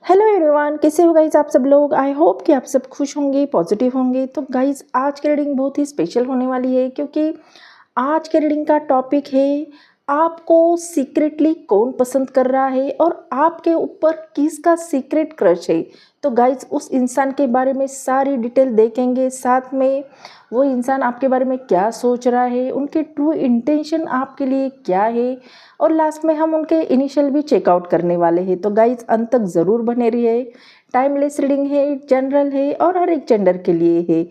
Hello everyone, कैसे हो guys आप सब लोग। आई होप कि आप सब खुश होंगे, पॉजिटिव होंगे। तो गाइज आज की रीडिंग बहुत ही स्पेशल होने वाली है, क्योंकि आज के रीडिंग का टॉपिक है आपको सीक्रेटली कौन पसंद कर रहा है और आपके ऊपर किसका सीक्रेट क्रश है। तो गाइज उस इंसान के बारे में सारी डिटेल देखेंगे, साथ में वो इंसान आपके बारे में क्या सोच रहा है, उनके ट्रू इंटेंशन आपके लिए क्या है, और लास्ट में हम उनके इनिशियल भी चेकआउट करने वाले हैं। तो गाइज अंत तक ज़रूर बने रहिए। टाइमलेस रीडिंग है, जनरल है और हर एक जेंडर के लिए है।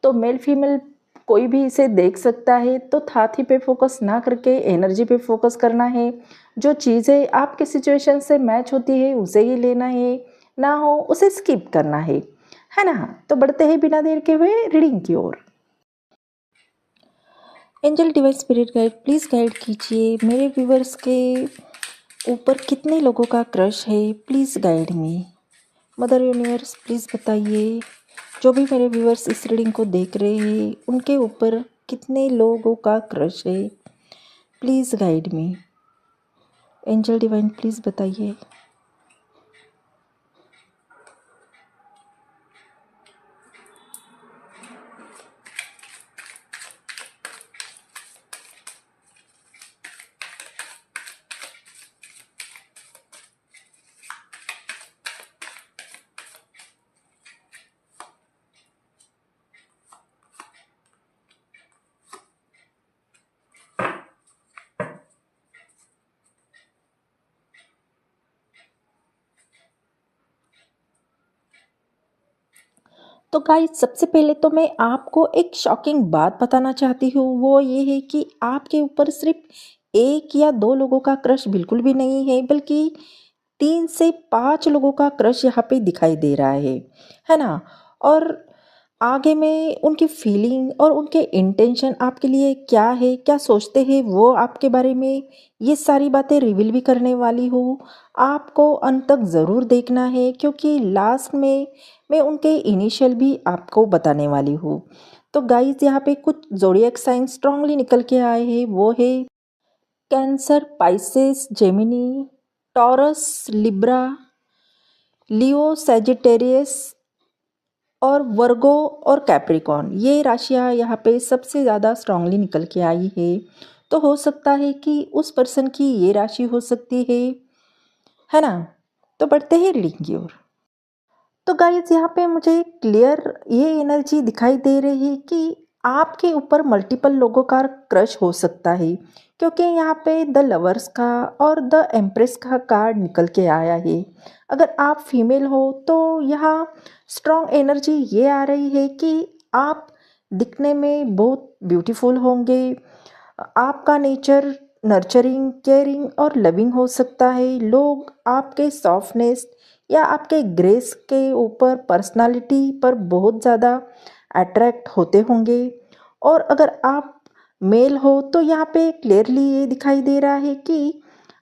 तो मेल फीमेल कोई भी इसे देख सकता है। तो थाथी पे फोकस ना करके एनर्जी पे फोकस करना है। जो चीज़ें आपके सिचुएशन से मैच होती है उसे ही लेना है, ना हो उसे स्किप करना है ना। तो बढ़ते हैं बिना देर के हुए रीडिंग की ओर। Angel divine spirit guide please guide कीजिए मेरे व्यूवर्स के ऊपर कितने लोगों का क्रश है। Please guide me. Mother universe please बताइए, जो भी मेरे व्यूवर्स इस रीडिंग को देख रहे हैं उनके ऊपर कितने लोगों का क्रश है। Please guide me. Angel divine please बताइए। तो गाइस सबसे पहले तो मैं आपको एक शॉकिंग बात बताना चाहती हूँ। वो ये है कि आपके ऊपर सिर्फ एक या दो लोगों का क्रश बिल्कुल भी नहीं है, बल्कि 3 से 5 लोगों का क्रश यहाँ पे दिखाई दे रहा है ना। और आगे में उनकी फीलिंग और उनके इंटेंशन आपके लिए क्या है, क्या सोचते हैं वो आपके बारे में, ये सारी बातें रिवील भी करने वाली हूँ। आपको अंत तक ज़रूर देखना है, क्योंकि लास्ट में मैं उनके इनिशियल भी आपको बताने वाली हूँ। तो गाइस यहाँ पे कुछ ज़ोडिएक साइन स्ट्रांगली निकल के आए हैं। वो है cancer, Pisces, Gemini, Taurus, Libra, Leo, Sagittarius और वर्गो और कैप्रिकॉर्न। ये राशियाँ यहाँ पे सबसे ज़्यादा स्ट्रांगली निकल के आई है। तो हो सकता है कि उस पर्सन की ये राशि हो सकती है ना। तो बढ़ते हैं रीडिंग की ओर। तो गाइस यहाँ पे मुझे क्लियर ये एनर्जी दिखाई दे रही है कि आपके ऊपर मल्टीपल लोगों का क्रश हो सकता है, क्योंकि यहाँ पे द लवर्स का और द एम्प्रेस का कार्ड निकल के आया है। अगर आप फीमेल हो तो यहाँ स्ट्रॉन्ग एनर्जी ये आ रही है कि आप दिखने में बहुत ब्यूटीफुल होंगे। आपका नेचर नर्चरिंग, केयरिंग और लविंग हो सकता है। लोग आपके सॉफ्टनेस या आपके ग्रेस के ऊपर, पर्सनालिटी पर बहुत ज़्यादा अट्रैक्ट होते होंगे। और अगर आप मेल हो तो यहाँ पे क्लियरली ये दिखाई दे रहा है कि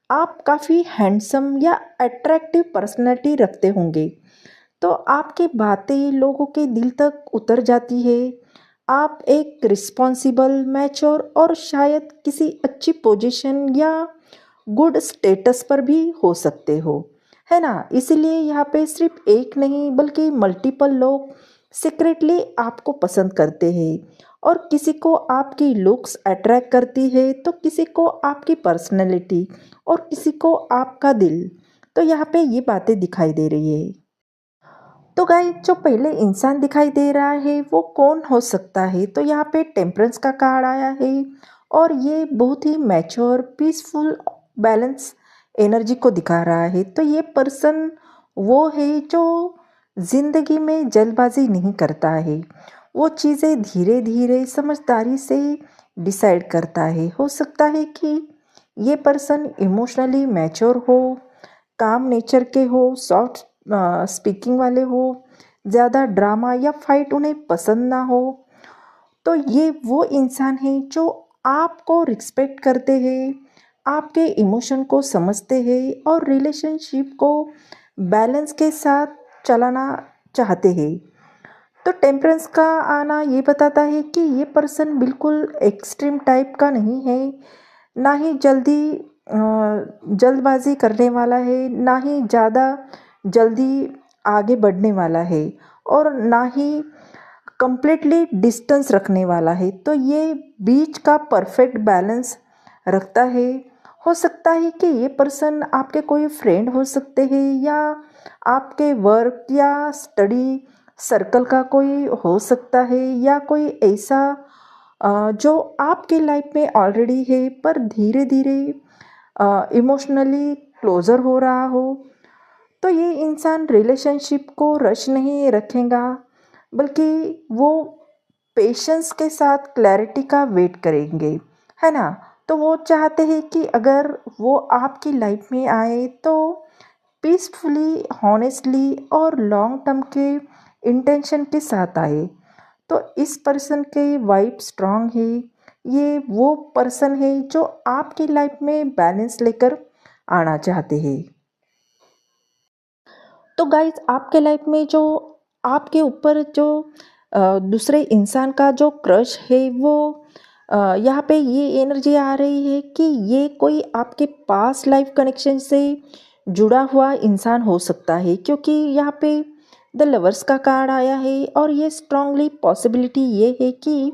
आप काफ़ी हैंडसम या अट्रैक्टिव पर्सनालिटी रखते होंगे। तो आपकी बातें लोगों के दिल तक उतर जाती है। आप एक रिस्पॉन्सिबल, मैच्योर और शायद किसी अच्छी पोजीशन या गुड स्टेटस पर भी हो सकते हो, है ना। इसीलिए यहाँ पे सिर्फ एक नहीं बल्कि मल्टीपल लोग सीक्रेटली आपको पसंद करते हैं। और किसी को आपकी लुक्स अट्रैक्ट करती है, तो किसी को आपकी पर्सनैलिटी और किसी को आपका दिल। तो यहाँ पे ये बातें दिखाई दे रही है। तो गाइस जो पहले इंसान दिखाई दे रहा है वो कौन हो सकता है। तो यहाँ पे टेम्परेंस का कार्ड आया है, और ये बहुत ही मैच्योर, पीसफुल, बैलेंस एनर्जी को दिखा रहा है। तो ये पर्सन वो है जो जिंदगी में जल्दबाजी नहीं करता है। वो चीज़ें धीरे धीरे समझदारी से डिसाइड करता है। हो सकता है कि ये पर्सन इमोशनली मैच्योर हो, काम नेचर के हो, सॉफ्ट स्पीकिंग वाले हो, ज़्यादा ड्रामा या फाइट उन्हें पसंद ना हो। तो ये वो इंसान है जो आपको रिस्पेक्ट करते हैं, आपके इमोशन को समझते हैं और रिलेशनशिप को बैलेंस के साथ चलाना चाहते हैं। तो टेम्परेंस का आना ये बताता है कि ये पर्सन बिल्कुल एक्सट्रीम टाइप का नहीं है, ना ही जल्दबाजी करने वाला है, ना ही ज़्यादा जल्दी आगे बढ़ने वाला है और ना ही कंप्लीटली डिस्टेंस रखने वाला है। तो ये बीच का परफेक्ट बैलेंस रखता है। हो सकता है कि ये पर्सन आपके कोई फ्रेंड हो सकते हैं या आपके वर्क या स्टडी सर्कल का कोई हो सकता है या कोई ऐसा जो आपके लाइफ में ऑलरेडी है पर धीरे धीरे इमोशनली क्लोज़र हो रहा हो। तो ये इंसान रिलेशनशिप को रश नहीं रखेगा, बल्कि वो पेशेंस के साथ क्लैरिटी का वेट करेंगे, है ना? तो वो चाहते हैं कि अगर वो आपकी लाइफ में आए तो पीसफुली, हॉनेस्टली और लॉन्ग टर्म के इंटेंशन के साथ आए। तो इस पर्सन के वाइब स्ट्रांग है। ये वो पर्सन है जो आपकी लाइफ में बैलेंस लेकर आना चाहते हैं। तो गाइस, आपके लाइफ में जो आपके ऊपर जो दूसरे इंसान का जो क्रश है वो यहाँ पे ये एनर्जी आ रही है कि ये कोई आपके पास लाइफ कनेक्शन से जुड़ा हुआ इंसान हो सकता है, क्योंकि यहाँ पे द लवर्स का कार्ड आया है और ये स्ट्रांगली पॉसिबिलिटी ये है कि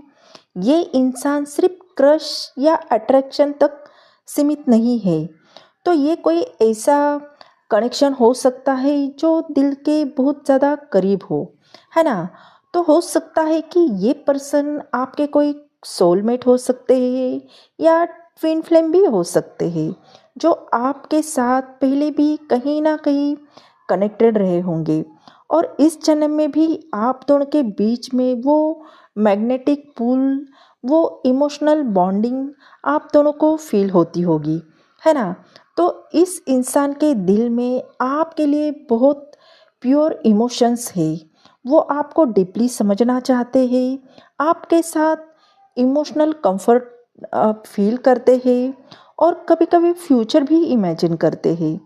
ये इंसान सिर्फ क्रश या अट्रैक्शन तक सीमित नहीं है। तो ये कोई ऐसा कनेक्शन हो सकता है जो दिल के बहुत ज़्यादा करीब हो, है ना? तो हो सकता है कि ये पर्सन आपके कोई सोलमेट हो सकते हैं या ट्विन फ्लेम भी हो सकते हैं, जो आपके साथ पहले भी कहीं ना कहीं कनेक्टेड रहे होंगे और इस जन्म में भी आप दोनों के बीच में वो मैग्नेटिक पुल, वो इमोशनल बॉन्डिंग आप दोनों को फील होती होगी, है ना? तो इस इंसान के दिल में आपके लिए बहुत प्योर इमोशंस है। वो आपको डीपली समझना चाहते हैं, आपके साथ इमोशनल कंफर्ट फील करते हैं और कभी-कभी फ्यूचर भी इमेजिन करते हैं।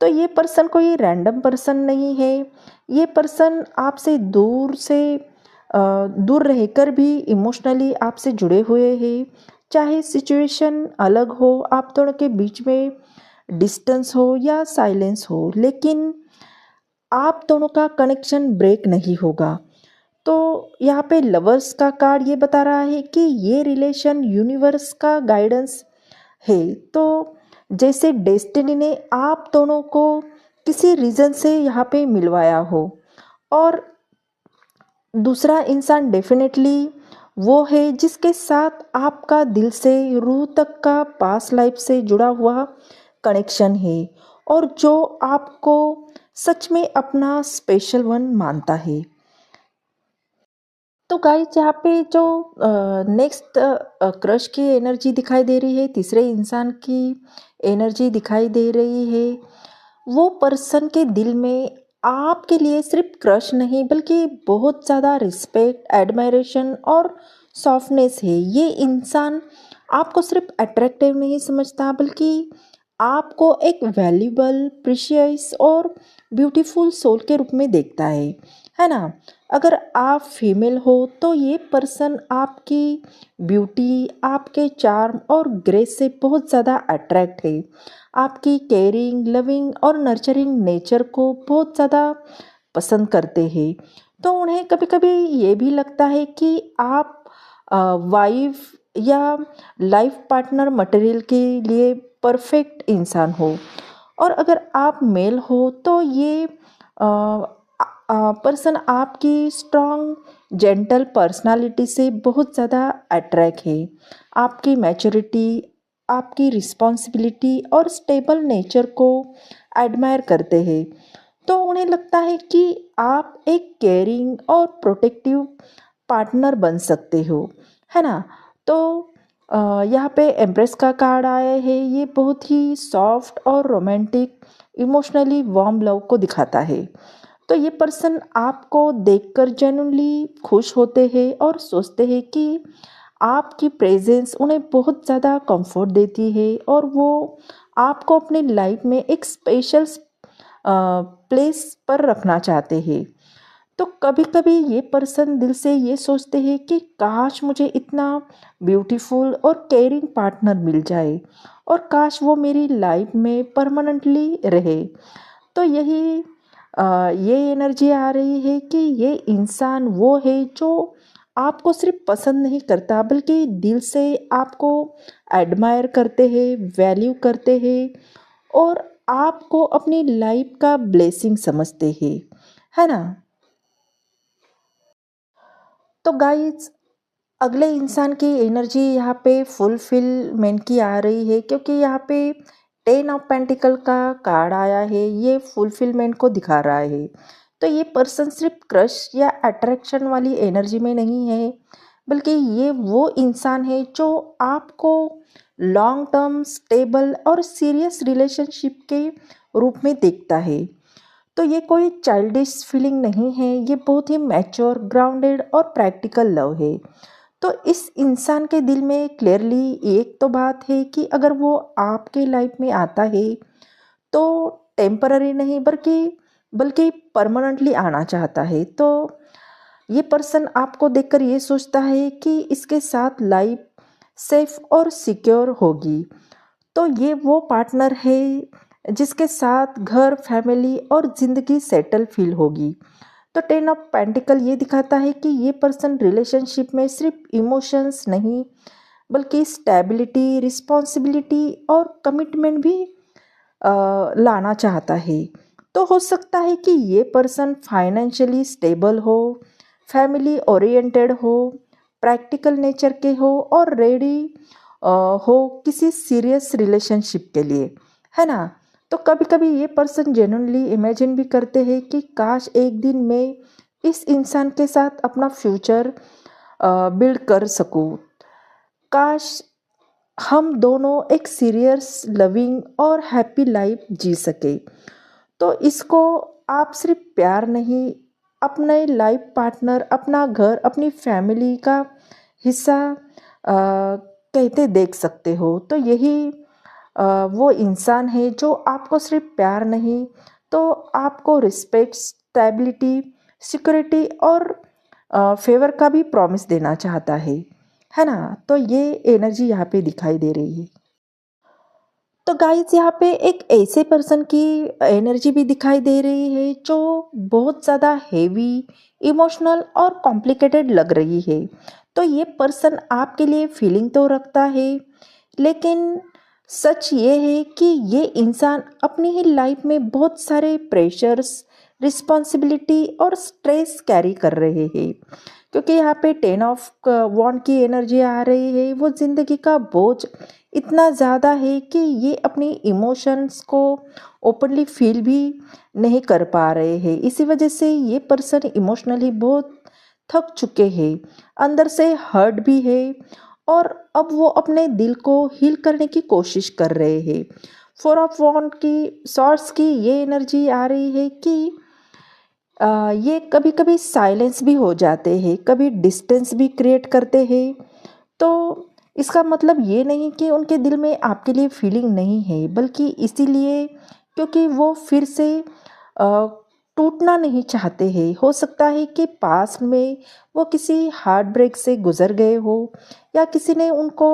तो ये पर्सन कोई रैंडम पर्सन नहीं है। ये पर्सन आपसे दूर रहकर भी इमोशनली आपसे जुड़े हुए हैं। चाहे सिचुएशन अलग हो, आप दोनों के बीच में डिस्टेंस हो या साइलेंस हो, लेकिन आप दोनों का कनेक्शन ब्रेक नहीं होगा। तो यहाँ पे लवर्स का कार्ड ये बता रहा है कि ये रिलेशन यूनिवर्स का गाइडेंस है। तो जैसे डेस्टिनी ने आप दोनों को किसी रीज़न से यहाँ पे मिलवाया हो और दूसरा इंसान डेफिनेटली वो है जिसके साथ आपका दिल से रूह तक का पास्ट लाइफ से जुड़ा हुआ कनेक्शन है और जो आपको सच में अपना स्पेशल वन मानता है। तो गाइस, यहाँ पे जो नेक्स्ट क्रश की एनर्जी दिखाई दे रही है, तीसरे इंसान की एनर्जी दिखाई दे रही है। वो पर्सन के दिल में आपके लिए सिर्फ क्रश नहीं बल्कि बहुत ज़्यादा रिस्पेक्ट, एडमायरेशन और सॉफ्टनेस है। ये इंसान आपको सिर्फ अट्रैक्टिव नहीं समझता, बल्कि आपको एक वैल्यूबल, प्रीशियस और ब्यूटीफुल सोल के रूप में देखता है ना? अगर आप फीमेल हो तो ये पर्सन आपकी ब्यूटी, आपके चार्म और ग्रेस से बहुत ज़्यादा अट्रैक्ट है। आपकी केयरिंग, लविंग और नर्चरिंग नेचर को बहुत ज़्यादा पसंद करते हैं। तो उन्हें कभी-कभी ये भी लगता है कि आप वाइफ या लाइफ पार्टनर मटेरियल के लिए परफेक्ट इंसान हो। और अगर आप मेल हो तो ये पर्सन आपकी स्ट्रॉन्ग जेंटल पर्सनालिटी से बहुत ज़्यादा अट्रैक्ट है। आपकी मैच्योरिटी, आपकी रिस्पॉन्सिबिलिटी और स्टेबल नेचर को एडमायर करते हैं। तो उन्हें लगता है कि आप एक केयरिंग और प्रोटेक्टिव पार्टनर बन सकते हो, है ना? तो यहाँ पे एम्प्रेस का कार्ड आया है। ये बहुत ही सॉफ्ट और रोमांटिक, इमोशनली वार्म लव को दिखाता है। तो ये पर्सन आपको देखकर जेन्युइनली खुश होते हैं और सोचते हैं कि आपकी प्रेजेंस उन्हें बहुत ज़्यादा कंफर्ट देती है और वो आपको अपनी लाइफ में एक स्पेशल प्लेस पर रखना चाहते हैं। तो कभी कभी ये पर्सन दिल से ये सोचते हैं कि काश मुझे इतना ब्यूटीफुल और केयरिंग पार्टनर मिल जाए और काश वो मेरी लाइफ में परमानेंटली रहे। तो यही ये एनर्जी आ रही है कि ये इंसान वो है जो आपको सिर्फ पसंद नहीं करता बल्कि दिल से आपको एडमायर करते हैं, वैल्यू करते हैं और आपको अपनी लाइफ का ब्लेसिंग समझते हैं, है ना? तो गाइस, अगले इंसान की एनर्जी यहाँ पे फुलफिलमेंट की आ रही है क्योंकि यहाँ पे 10 ऑफ पेंटिकल का कार्ड आया है, ये फुलफिलमेंट को दिखा रहा है। तो ये पर्सन सिर्फ क्रश या अट्रैक्शन वाली एनर्जी में नहीं है, बल्कि ये वो इंसान है जो आपको लॉन्ग टर्म स्टेबल और सीरियस रिलेशनशिप के रूप में देखता है। तो ये कोई चाइल्डिश फीलिंग नहीं है, ये बहुत ही मैच्योर, ग्राउंडेड और प्रैक्टिकल लव है। तो इस इंसान के दिल में क्लियरली एक तो बात है कि अगर वो आपके लाइफ में आता है तो टेम्पररी नहीं बल्कि बल्कि परमानेंटली आना चाहता है। तो ये पर्सन आपको देखकर ये सोचता है कि इसके साथ लाइफ सेफ और सिक्योर होगी। तो ये वो पार्टनर है जिसके साथ घर, फैमिली और ज़िंदगी सेटल फील होगी। तो 10 ऑफ पेंटिकल ये दिखाता है कि ये पर्सन रिलेशनशिप में सिर्फ इमोशंस नहीं बल्कि स्टेबिलिटी, रिस्पॉन्सिबिलिटी और कमिटमेंट भी लाना चाहता है। तो हो सकता है कि ये पर्सन फाइनेंशियली स्टेबल हो, फैमिली ओरिएंटेड हो, प्रैक्टिकल नेचर के हो और रेडी हो किसी सीरियस रिलेशनशिप के लिए, है ना? तो कभी कभी ये पर्सन जेन्युइनली इमेजिन भी करते हैं कि काश एक दिन मैं इस इंसान के साथ अपना फ्यूचर बिल्ड कर सकूं, काश हम दोनों एक सीरियस लविंग और हैप्पी लाइफ जी सके। तो इसको आप सिर्फ प्यार नहीं, अपने लाइफ पार्टनर, अपना घर, अपनी फैमिली का हिस्सा कहते देख सकते हो। तो यही वो इंसान है जो आपको सिर्फ प्यार नहीं तो आपको रिस्पेक्ट, स्टेबिलिटी, सिक्योरिटी और फेवर का भी प्रॉमिस देना चाहता है ना? तो ये एनर्जी यहाँ पे दिखाई दे रही है। तो गाइस, यहाँ पे एक ऐसे पर्सन की एनर्जी भी दिखाई दे रही है जो बहुत ज़्यादा हेवी, इमोशनल और कॉम्प्लिकेटेड लग रही है। तो ये पर्सन आपके लिए फीलिंग तो रखता है, लेकिन सच ये है कि ये इंसान अपनी ही लाइफ में बहुत सारे प्रेशर्स, रिस्पॉन्सिबिलिटी और स्ट्रेस कैरी कर रहे हैं। क्योंकि यहाँ पे 10 ऑफ वॉन्ड की एनर्जी आ रही है, वो ज़िंदगी का बोझ इतना ज़्यादा है कि ये अपनी इमोशंस को ओपनली फील भी नहीं कर पा रहे हैं। इसी वजह से ये पर्सन इमोशनली बहुत थक चुके हैं, अंदर से हर्ट भी है और अब वो अपने दिल को हील करने की कोशिश कर रहे हैं। 4 ऑफ वॉन्ड की सॉर्ट्स की ये एनर्जी आ रही है कि ये कभी कभी साइलेंस भी हो जाते हैं, कभी डिस्टेंस भी क्रिएट करते हैं। तो इसका मतलब ये नहीं कि उनके दिल में आपके लिए फीलिंग नहीं है, बल्कि इसीलिए क्योंकि वो फिर से अ, टूटना नहीं चाहते हैं। हो सकता है कि पास्ट में वो किसी हार्ट ब्रेक से गुजर गए हो या किसी ने उनको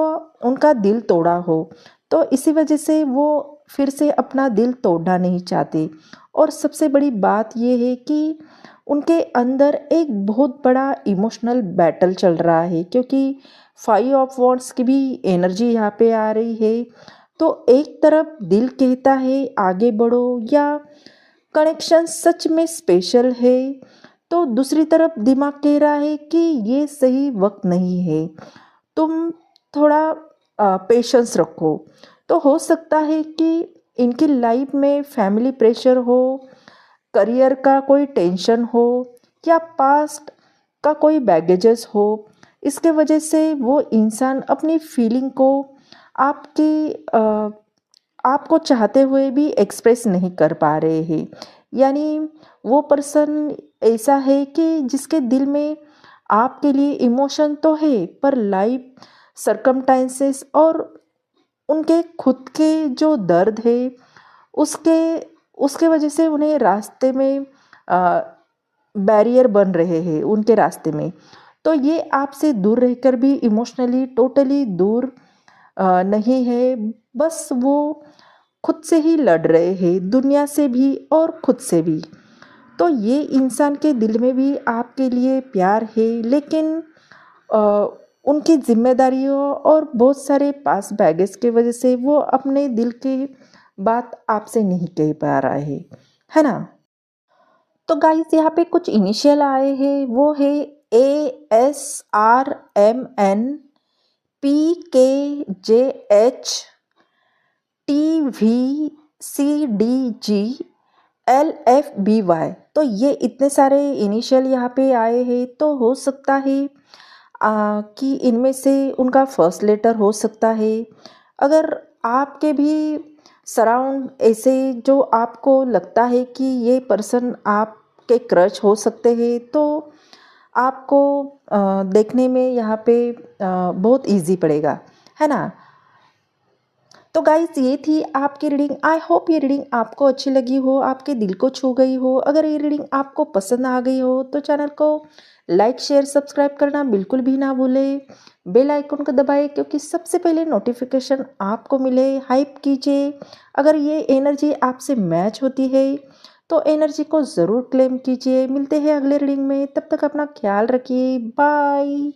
उनका दिल तोड़ा हो। तो इसी वजह से वो फिर से अपना दिल तोड़ना नहीं चाहते। और सबसे बड़ी बात ये है कि उनके अंदर एक बहुत बड़ा इमोशनल बैटल चल रहा है, क्योंकि 5 ऑफ वॉन्ड्स की भी एनर्जी यहाँ पे आ रही है। तो एक तरफ दिल कहता है आगे बढ़ो या कनेक्शन सच में स्पेशल है, तो दूसरी तरफ दिमाग कह रहा है कि ये सही वक्त नहीं है, तुम थोड़ा पेशेंस रखो। तो हो सकता है कि इनकी लाइफ में फैमिली प्रेशर हो, करियर का कोई टेंशन हो या पास्ट का कोई बैगेजेस हो। इसके वजह से वो इंसान अपनी फीलिंग को आपकी आपको चाहते हुए भी एक्सप्रेस नहीं कर पा रहे हैं। यानी वो पर्सन ऐसा है कि जिसके दिल में आपके लिए इमोशन तो है, पर लाइफ सरकमस्टेंसेस और उनके खुद के जो दर्द है उसके उसके वजह से उन्हें रास्ते में बैरियर बन रहे हैं उनके रास्ते में। तो ये आपसे दूर रहकर भी इमोशनली टोटली दूर नहीं है, बस वो खुद से ही लड़ रहे हैं, दुनिया से भी और खुद से भी। तो ये इंसान के दिल में भी आपके लिए प्यार है, लेकिन अ, उनकी ज़िम्मेदारियों और बहुत सारे पास बैगेज की वजह से वो अपने दिल की बात आपसे नहीं कह पा रहा है ना? तो गाइस यहाँ पे कुछ इनिशियल आए हैं, वो है ASRMN PKJHTVCDG LFBY। तो ये इतने सारे इनिशियल यहाँ पे आए हैं, तो हो सकता है कि इनमें से उनका फर्स्ट लेटर हो सकता है। अगर आपके भी सराउंड ऐसे जो आपको लगता है कि ये पर्सन आपके क्रश हो सकते हैं, तो आपको देखने में यहाँ पे बहुत इजी पड़ेगा, है ना? तो गाइस ये थी आपकी रीडिंग। आई होप ये रीडिंग आपको अच्छी लगी हो, आपके दिल को छू गई हो। अगर ये रीडिंग आपको पसंद आ गई हो तो चैनल को लाइक शेयर सब्सक्राइब करना बिल्कुल भी ना भूलें। बेल आइकन को दबाएं क्योंकि सबसे पहले नोटिफिकेशन आपको मिले। हाइप कीजिए। अगर ये एनर्जी आपसे मैच होती है तो एनर्जी को ज़रूर क्लेम कीजिए। मिलते हैं अगले रीडिंग में, तब तक अपना ख्याल रखिए। बाय।